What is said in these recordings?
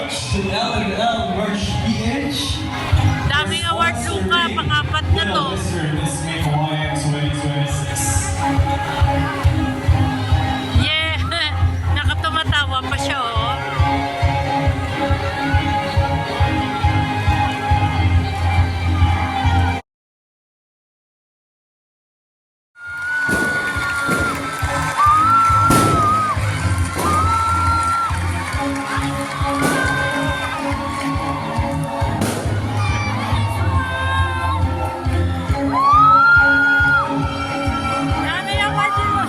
much to L&L Merch PH. Daming award, Luca. Pang-apat na to. Mr. and Miss May Hawaiian 2026. Yeah! Nakatumatawa pa siya, oh. Daming award din mo.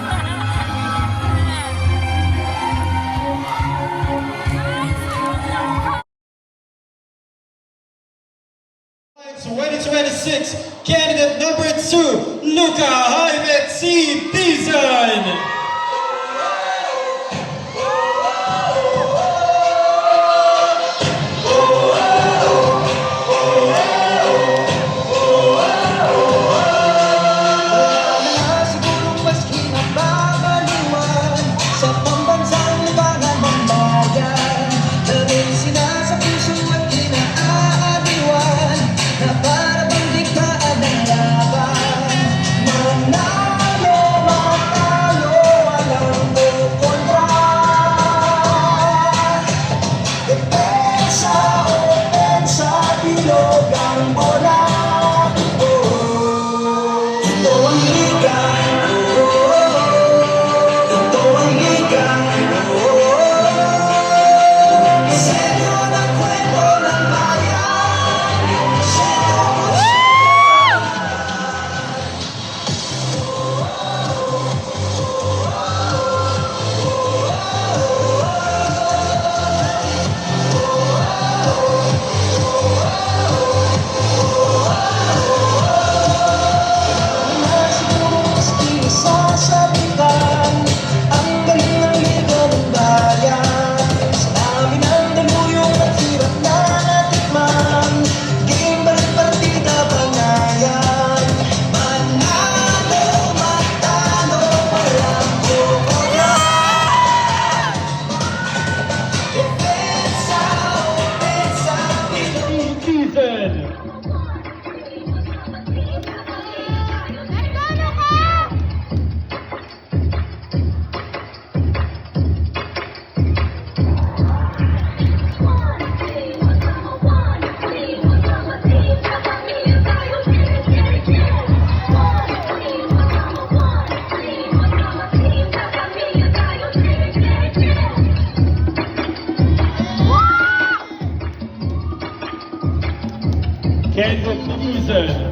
It's 2026 candidate number 2, Luca Jaime C. Dizon. Candidate Dizon.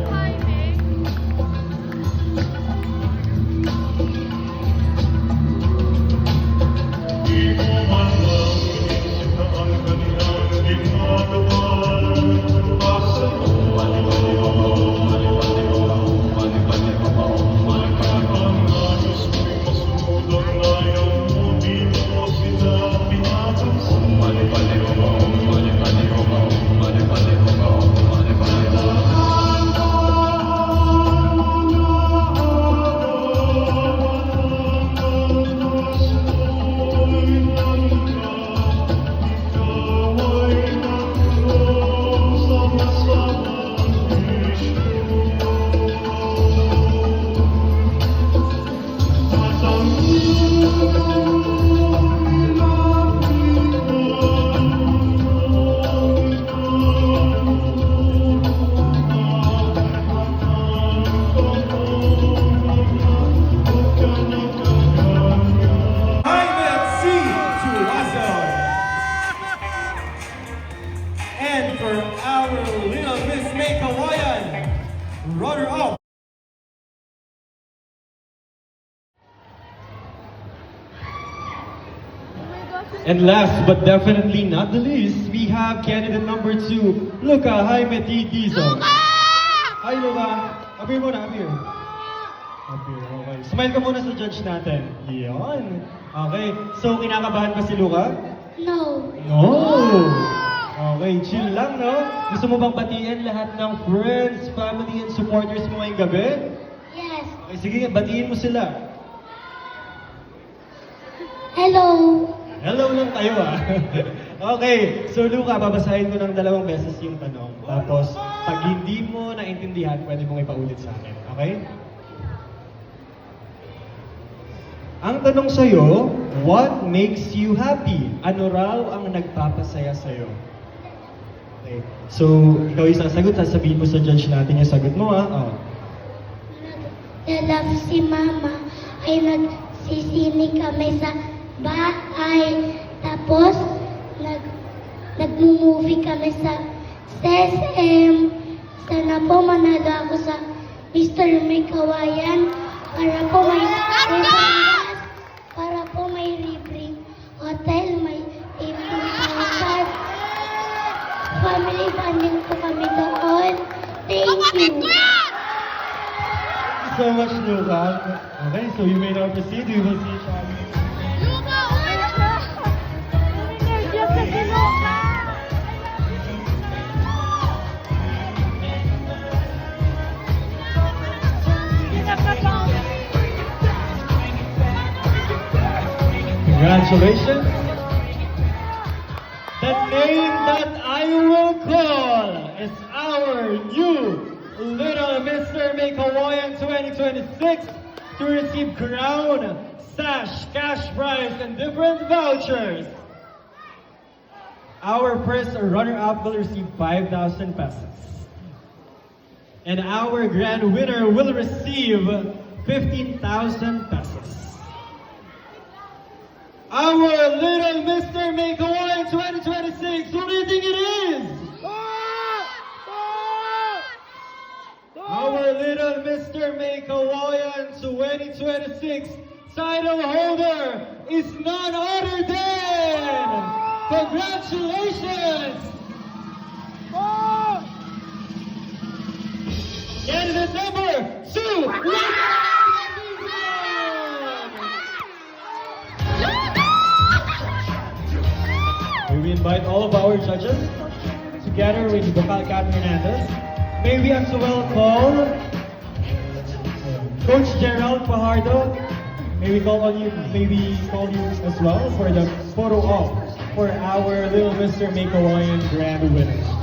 And for our little Miss May Hawaiian, runner-up. And last but definitely not the least, we have candidate number 2, Luca Jaime T. Dizon. Hi, Luca. Up here muna, up here. Up here, okay. Smile ka muna sa judge natin. Yan. Okay. So, kinakabahan ba si Luca? No. No. Okay, chill lang, no? Gusto mo bang batiin lahat ng friends, family, and supporters mo ngayong gabi? Yes. Okay, sige, batiin mo sila. Hello. Hello lang kayo, ah. Okay, so Luca, babasahin ko ng 2 beses yung tanong. Tapos, pag hindi mo naintindihan, pwede mong ipaulit sa akin. Okay? Ang tanong sa'yo, what makes you happy? Ano raw ang nagpapasaya sa'yo? Okay. So, ikaw yung sasagot, sasabihin mo sa judge natin yung sagot mo, ha? Oh. Nag-love si Mama ay nagsisini kami sa bahay. Tapos, nag-movie kami sa SM. Sana po manalo ako sa Mr. May Kawayan para po may para po may libreng hotel, may libreng hotel. Family bonding po kami doon. Thank you. So much, Luca. Okay, so you may now proceed. We will see each other. Congratulations. The name that I will call is our new Little Mr. Make Hawaiian 2026 to receive crown, sash, cash prize, and different vouchers. Our first runner-up will receive 5,000 pesos. And our grand winner will receive 15,000 pesos. Our Little Mr. Make Hawaiian 2026, who do you think it is? Our Little Mr. Make Hawaiian 2026 title holder is none other than... Congratulations! Candidate number 2! We invite all of our judges, together with Vocal Cat Hernandez. May we as well call Coach Gerald Fajardo. May we call on you, maybe call you as well for the photo op for our Little Mr. Make Hawaiian grand winners.